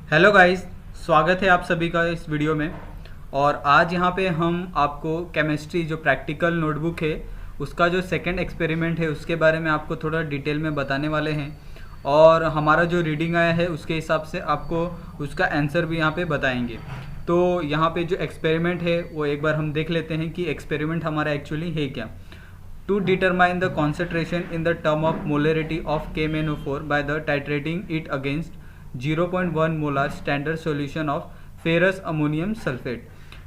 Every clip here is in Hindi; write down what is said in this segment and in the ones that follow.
हेलो गाइस, स्वागत है आप सभी का इस वीडियो में। और आज यहाँ पे हम आपको केमिस्ट्री जो प्रैक्टिकल नोटबुक है उसका जो सेकंड एक्सपेरिमेंट है उसके बारे में आपको थोड़ा डिटेल में बताने वाले हैं। और हमारा जो रीडिंग आया है उसके हिसाब से आपको उसका आंसर भी यहाँ पे बताएंगे। तो यहाँ पे जो एक्सपेरिमेंट है वो एक बार हम देख लेते हैं कि एक्सपेरिमेंट हमारा एक्चुअली है क्या। To determine the concentration in the term of molarity of KMnO4 by the titrating it against 0.1 molar standard solution of ferrous ammonium sulfate।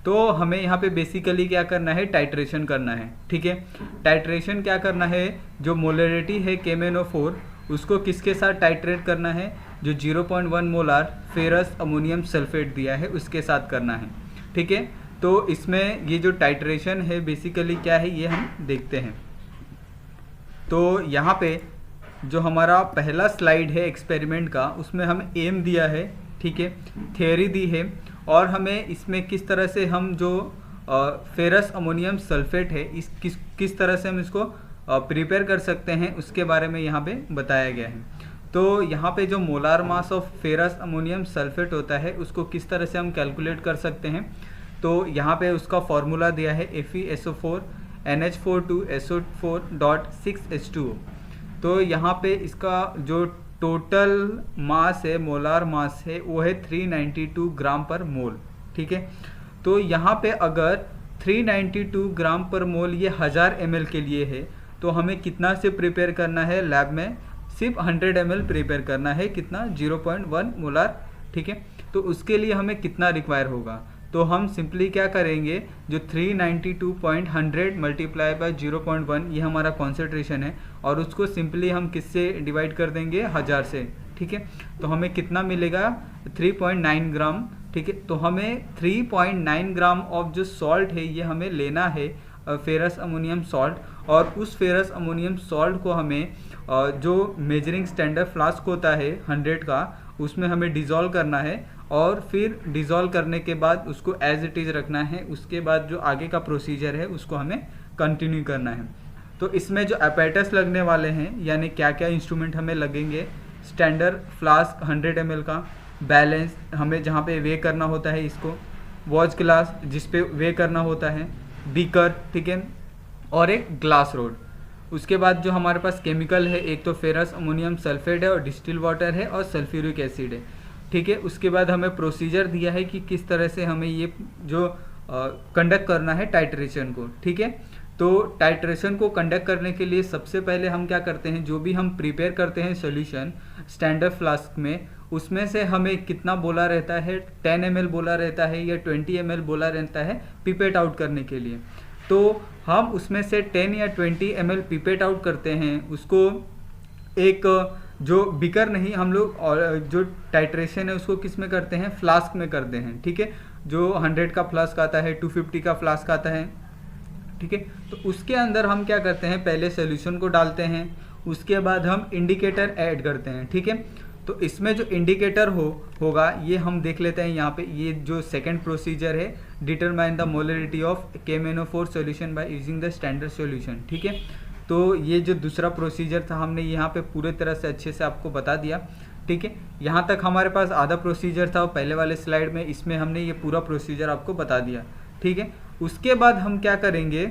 तो हमें यहाँ पे बेसिकली क्या करना है, टाइट्रेशन करना है। ठीक है, टाइट्रेशन क्या करना है, जो मोलरिटी है KMnO4 उसको किसके साथ टाइट्रेट करना है, जो 0.1 मोलार फेरस अमोनियम सल्फेट दिया है उसके साथ करना है। ठीक है, तो इसमें ये जो टाइट्रेशन है बेसिकली क्या है ये हम देखते हैं। तो यहाँ पे जो हमारा पहला स्लाइड है एक्सपेरिमेंट का उसमें हम एम दिया है, ठीक है, थियोरी दी है और हमें इसमें किस तरह से हम जो फेरस अमोनियम सल्फेट है इस किस तरह से हम इसको प्रिपेयर कर सकते हैं उसके बारे में यहाँ पे बताया गया है। तो यहाँ पे जो molar mass of ferrous ammonium sulphate होता है उसको किस तरह से हम कैलकुलेट कर सकते हैं। तो यहाँ पे उसका फॉर्मूला दिया है FeSO4 NH4 2SO4.6H2O। तो यहाँ पे इसका जो टोटल मास है, मोलार मास है, वो है 392 ग्राम पर मोल। ठीक है, तो यहाँ पे अगर 392 ग्राम पर मोल ये 1000 ml के लिए है तो हमें कितना से प्रिपेयर करना है लैब में, सिर्फ 100 ml प्रिपेयर करना है, कितना 0.1 मोलार। ठीक है, तो उसके लिए हमें कितना रिक्वायर होगा, तो हम सिंपली क्या करेंगे, जो 392.100 मल्टीप्लाई बाय 0.1 ये हमारा कॉन्सेंट्रेशन है और उसको सिंपली हम किससे डिवाइड कर देंगे, 1000 से। ठीक है, तो हमें कितना मिलेगा, 3.9 ग्राम। ठीक है, तो हमें 3.9 ग्राम ऑफ जो सॉल्ट है ये हमें लेना है, फेरस अमोनियम सॉल्ट। और उस फेरस अमोनियम सॉल्ट को हमें जो मेजरिंग स्टैंडर्ड फ्लास्क होता है 100 का उसमें हमें डिज़ोल्व करना है और फिर डिज़ोल्व करने के बाद उसको एज इट इज़ रखना है। उसके बाद जो आगे का प्रोसीजर है उसको हमें कंटिन्यू करना है। तो इसमें जो अपैरेटस लगने वाले हैं, यानी क्या क्या इंस्ट्रूमेंट हमें लगेंगे, स्टैंडर्ड फ्लास्क 100 ml का, बैलेंस हमें जहाँ पे वे करना होता है इसको, वॉच ग्लास जिस पे वे करना होता है, बीकर, ठीक है, और एक ग्लास रोड। उसके बाद जो हमारे पास केमिकल है, एक तो फेरस अमोनियम सल्फेट है और डिस्टिल वाटर है और सल्फ्यूरिक एसिड है। ठीक है, उसके बाद हमें प्रोसीजर दिया है कि किस तरह से हमें ये जो कंडक्ट करना है टाइट्रेशन को। ठीक है, तो टाइट्रेशन को कंडक्ट करने के लिए सबसे पहले हम क्या करते हैं, जो भी हम प्रिपेयर करते हैं सॉल्यूशन स्टैंडर्ड फ्लास्क में, उसमें से हमें कितना बोला रहता है, 10 ml बोला रहता है या 20 ml बोला रहता है पिपेट आउट करने के लिए। तो हम उसमें से 10 या 20 ml पिपेट आउट करते हैं, उसको एक जो बिकर नहीं, हम लोग और जो टाइट्रेशन है उसको किस में करते हैं, फ्लास्क में करते हैं। ठीक है, जो 100 का फ्लास्क आता है, 250 का फ्लास्क आता है। ठीक है, तो उसके अंदर हम क्या करते हैं, पहले सॉल्यूशन को डालते हैं, उसके बाद हम इंडिकेटर ऐड करते हैं। ठीक है, तो इसमें जो इंडिकेटर होगा ये हम देख लेते हैं यहाँ पे। ये जो सेकंड प्रोसीजर है, determine the molarity of KMnO4 solution by using the standard solution. ठीक है, तो ये जो दूसरा प्रोसीजर था हमने यहाँ पे पूरे तरह से अच्छे से आपको बता दिया। ठीक है, यहाँ तक हमारे पास आधा प्रोसीजर था पहले वाले स्लाइड में, इसमें हमने ये पूरा प्रोसीजर आपको बता दिया। ठीक है, उसके बाद हम क्या करेंगे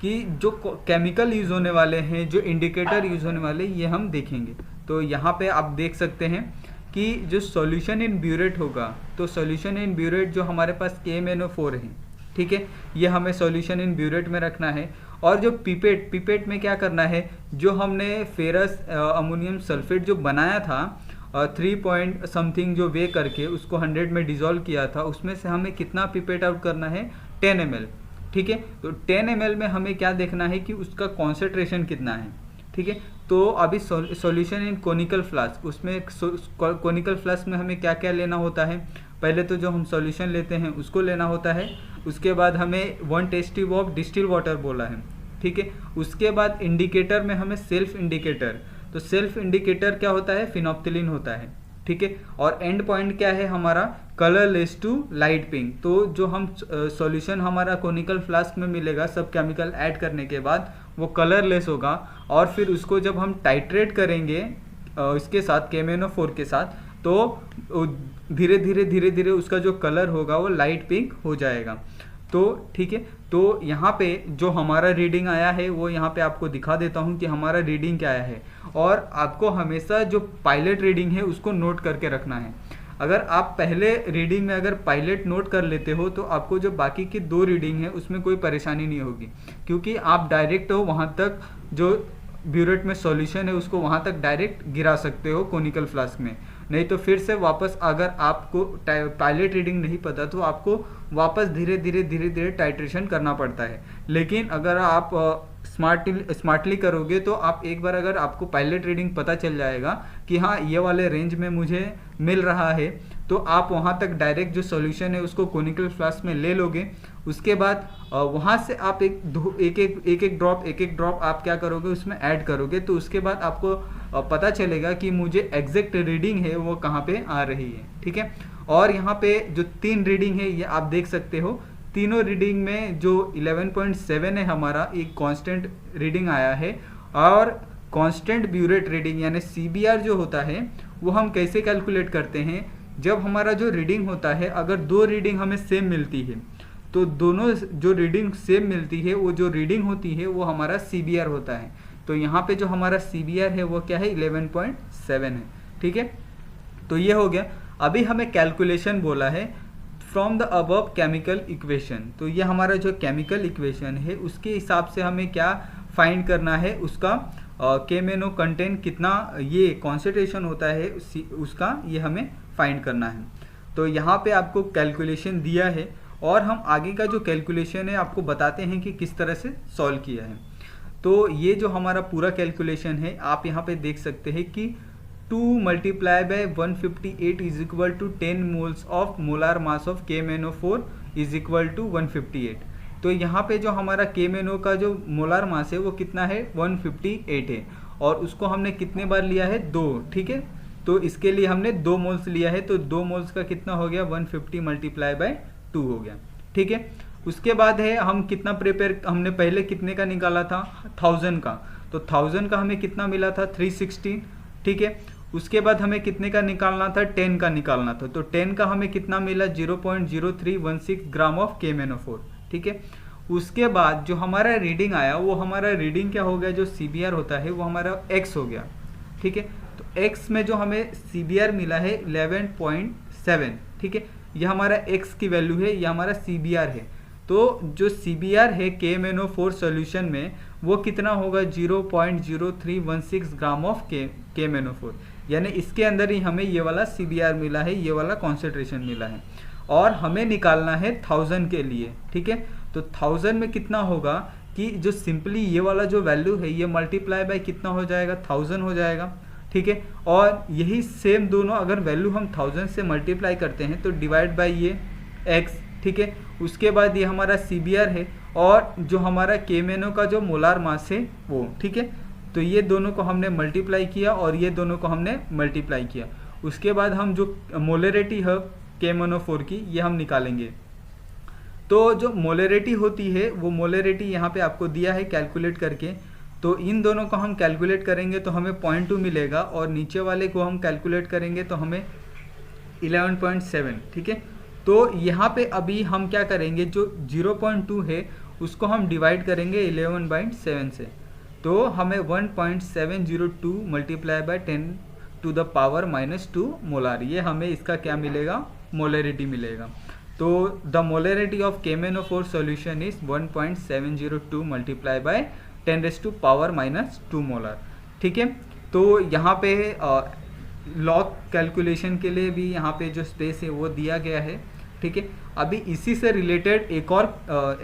कि जो केमिकल यूज़ होने वाले हैं, जो इंडिकेटर यूज़ होने वाले, ये हम देखेंगे। तो यहाँ पे आप देख सकते हैं कि जो सॉल्यूशन इन ब्यूरेट होगा, तो सॉल्यूशन इन ब्यूरेट जो हमारे पास KMnO4 है, ठीक है, ये हमें सॉल्यूशन इन ब्यूरेट में रखना है। और जो पिपेट में क्या करना है, जो हमने फेरस अमोनियम सल्फेट जो बनाया था 3 पॉइंट समथिंग जो वे करके उसको 100 में डिज़ोल्व किया था, उसमें से हमें कितना पिपेट आउट करना है, 10 ml। ठीक है, तो 10 ml में हमें क्या देखना है कि उसका कॉन्सेंट्रेशन कितना है। ठीक है, तो अभी सॉल्यूशन इन कोनिकल फ्लास्क, उसमें कोनिकल फ्लास्क में हमें क्या क्या लेना होता है, पहले तो जो हम सॉल्यूशन लेते हैं उसको लेना होता है। उसके बाद हमें 1 test tube of distil water बोला है। ठीक है, उसके बाद इंडिकेटर में हमें सेल्फ इंडिकेटर, तो सेल्फ इंडिकेटर क्या होता है, फिनोप्थिलीन होता है। ठीक है, और एंड पॉइंट क्या है हमारा, कलरलेस टू लाइट पिंक। तो जो हम सॉल्यूशन हमारा कोनिकल फ्लास्क में मिलेगा सब केमिकल ऐड करने के बाद वो कलरलेस होगा और फिर उसको जब हम टाइट्रेट करेंगे इसके साथ KMnO4 के साथ, तो धीरे धीरे उसका जो कलर होगा वो लाइट पिंक हो जाएगा। तो ठीक है, तो यहाँ पे जो हमारा रीडिंग आया है वो यहाँ पे आपको दिखा देता हूँ कि हमारा रीडिंग क्या आया है। और आपको हमेशा जो पायलट रीडिंग है उसको नोट करके रखना है। अगर आप पहले रीडिंग में अगर पायलट नोट कर लेते हो तो आपको जो बाकी की 2 रीडिंग है उसमें कोई परेशानी नहीं होगी, क्योंकि आप डायरेक्ट हो वहाँ तक जो ब्यूरेट में सॉल्यूशन है उसको वहाँ तक डायरेक्ट गिरा सकते हो कोनिकल फ्लास्क में। नहीं तो फिर से वापस अगर आपको पायलट रीडिंग नहीं पता तो आपको वापस धीरे धीरे टाइट्रेशन करना पड़ता है। लेकिन अगर आप स्मार्टली करोगे तो आप एक बार अगर आपको पायलट रीडिंग पता चल जाएगा कि हाँ ये वाले रेंज में मुझे मिल रहा है, तो आप वहाँ तक डायरेक्ट जो सॉल्यूशन है उसको कोनिकल फ्लास्क में ले लोगे। उसके बाद वहाँ से आप एक ड्रॉप आप क्या करोगे उसमें ऐड करोगे, तो उसके बाद आपको पता चलेगा कि मुझे एग्जैक्ट रीडिंग है वो कहाँ पे आ रही है। ठीक है, और यहाँ पे जो 3 रीडिंग है ये आप देख सकते हो, तीनों रीडिंग में जो 11.7 है हमारा एक कांस्टेंट रीडिंग आया है। और कांस्टेंट ब्यूरेट रीडिंग यानी CBR जो होता है वो हम कैसे कैलकुलेट करते हैं, जब हमारा जो रीडिंग होता है अगर 2 रीडिंग हमें सेम मिलती है तो दोनों जो रीडिंग सेम मिलती है वो जो रीडिंग होती है वो हमारा CBR होता है। तो यहाँ पे जो हमारा CBR है वो क्या है 11.7 है। ठीक है, तो ये हो गया। अभी हमें कैलकुलेशन बोला है from the above chemical equation. तो ये हमारा जो केमिकल इक्वेशन है उसके हिसाब से हमें क्या फाइंड करना है, उसका केमेनो कंटेंट कितना ये कॉन्सेंट्रेशन होता है उसका ये हमें फाइंड करना है। तो यहाँ पे आपको कैलकुलेशन दिया है और हम आगे का जो कैलकुलेशन है आपको बताते हैं कि किस तरह से सॉल्व किया है। तो ये जो हमारा पूरा कैलकुलेशन है आप यहाँ पे देख सकते हैं कि 2 multiply by 158 is equal to 10 moles of molar mass of KMnO4 is equal to 158। तो यहाँ पे जो हमारा KMnO का जो मोलार मास है वो कितना है 158 है, और उसको हमने कितने बार लिया है 2। ठीक है, तो इसके लिए हमने 2 मोल्स लिया है, तो 2 मोल्स का कितना हो गया 150 मल्टीप्लाई बाय 2 हो गया। ठीक है, उसके बाद है हम कितना प्रिपेयर, हमने पहले कितने का निकाला था 1000 का, तो 1000 का हमें कितना मिला था 316। ठीक है, उसके बाद हमें कितने का निकालना था 10 का निकालना था, तो 10 का हमें कितना मिला 0.0316 ग्राम ऑफ KMnO4। ठीक है, उसके बाद जो हमारा रीडिंग आया वो हमारा रीडिंग क्या हो गया, जो CBR होता है वो हमारा X हो गया। ठीक है, तो X में जो हमें CBR मिला है 11.7। ठीक है, ये हमारा X की वैल्यू है, ये हमारा CBR है। तो जो CBR है KMnO4 सॉल्यूशन में वो कितना होगा 0.0316 ग्राम ऑफ KMnO4, यानी इसके अंदर ही हमें ये वाला CBR मिला है, ये वाला कॉन्सेंट्रेशन मिला है। और हमें निकालना है 1000 के लिए। ठीक है, तो 1000 में कितना होगा कि जो सिंपली ये वाला जो वैल्यू है ये मल्टीप्लाई बाय कितना हो जाएगा 1000 हो जाएगा। ठीक है, और यही सेम दोनों अगर वैल्यू हम 1000 से मल्टीप्लाई करते हैं तो डिवाइड बाय ये x। ठीक है, उसके बाद ये हमारा CBR है और जो हमारा KMnO का जो मोलार मास है वो। ठीक है, तो ये दोनों को हमने मल्टीप्लाई किया और ये दोनों को हमने मल्टीप्लाई किया। उसके बाद हम जो मोलरिटी है KMnO4 की ये हम निकालेंगे। तो जो मोलरिटी होती है वो मोलरिटी यहाँ पे आपको दिया है कैलकुलेट करके, तो इन दोनों को हम कैलकुलेट करेंगे तो हमें 0.2 मिलेगा और नीचे वाले को हम कैलकुलेट करेंगे तो हमें 11.7। ठीक है, तो यहाँ पे अभी हम क्या करेंगे, जो 0.2 है उसको हम डिवाइड करेंगे 11/7 से, तो हमें 1.702 multiply by 10 to the power -2 molar, ये हमें इसका क्या मिलेगा मोलरिटी मिलेगा। तो the molarity of KMnO4 solution is 1.702 multiply by 10 to power -2 molar. ठीक है, तो यहाँ पे लॉग कैलकुलेशन के लिए भी यहाँ पे जो स्पेस है वो दिया गया है। ठीक है, अभी इसी से रिलेटेड एक और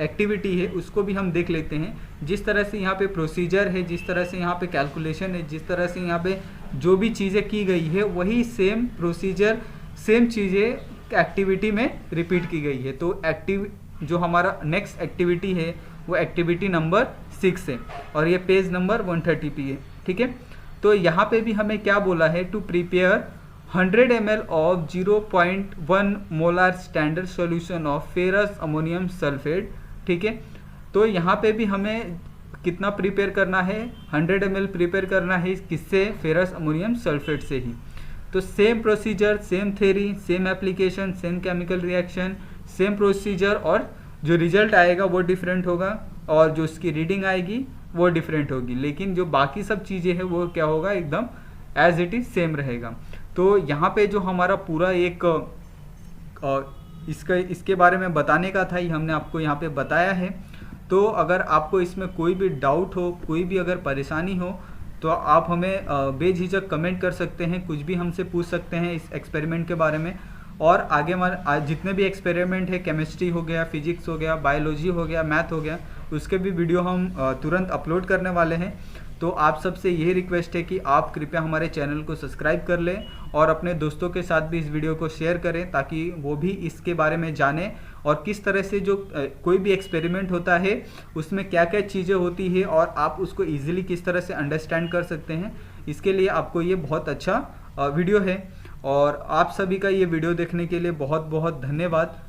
एक्टिविटी है उसको भी हम देख लेते हैं। जिस तरह से यहाँ पे प्रोसीजर है, जिस तरह से यहाँ पे कैलकुलेशन है, जिस तरह से यहाँ पे जो भी चीज़ें की गई है वही सेम प्रोसीजर सेम चीज़ें एक्टिविटी में रिपीट की गई है। तो जो हमारा नेक्स्ट एक्टिविटी है वो एक्टिविटी नंबर 6 है और ये पेज नंबर 130 पे है। ठीक है, तो यहाँ पे भी हमें क्या बोला है, to prepare 100 ml of 0.1 molar standard solution of ferrous ammonium sulphate. ठीक है, तो यहाँ पे भी हमें कितना प्रिपेयर करना है 100 ml प्रिपेयर करना है, किससे फेरस अमोनियम सल्फेट से ही। तो same procedure, same theory, same application, same chemical reaction, same procedure, और जो रिजल्ट आएगा वो डिफरेंट होगा और जो उसकी रीडिंग आएगी वो डिफरेंट होगी, लेकिन जो बाकी सब चीज़ें हैं वो क्या होगा, एकदम एज इट इज़ सेम रहेगा। तो यहाँ पे जो हमारा पूरा एक इसके बारे में बताने का था, ये हमने आपको यहाँ पे बताया है। तो अगर आपको इसमें कोई भी डाउट हो, कोई भी अगर परेशानी हो, तो आप हमें बेझिझक कमेंट कर सकते हैं, कुछ भी हमसे पूछ सकते हैं इस एक्सपेरिमेंट के बारे में। और आगे हमारे जितने भी एक्सपेरिमेंट है, केमिस्ट्री हो गया, फिजिक्स हो गया, बायोलॉजी हो गया, मैथ हो गया, उसके भी वीडियो हम तुरंत अपलोड करने वाले हैं। तो आप सबसे यही रिक्वेस्ट है कि आप कृपया हमारे चैनल को सब्सक्राइब कर लें और अपने दोस्तों के साथ भी इस वीडियो को शेयर करें, ताकि वो भी इसके बारे में जानें और किस तरह से जो कोई भी एक्सपेरिमेंट होता है उसमें क्या क्या चीज़ें होती है और आप उसको ईजिली किस तरह से अंडरस्टैंड कर सकते हैं। इसके लिए आपको ये बहुत अच्छा वीडियो है और आप सभी का ये वीडियो देखने के लिए बहुत बहुत धन्यवाद।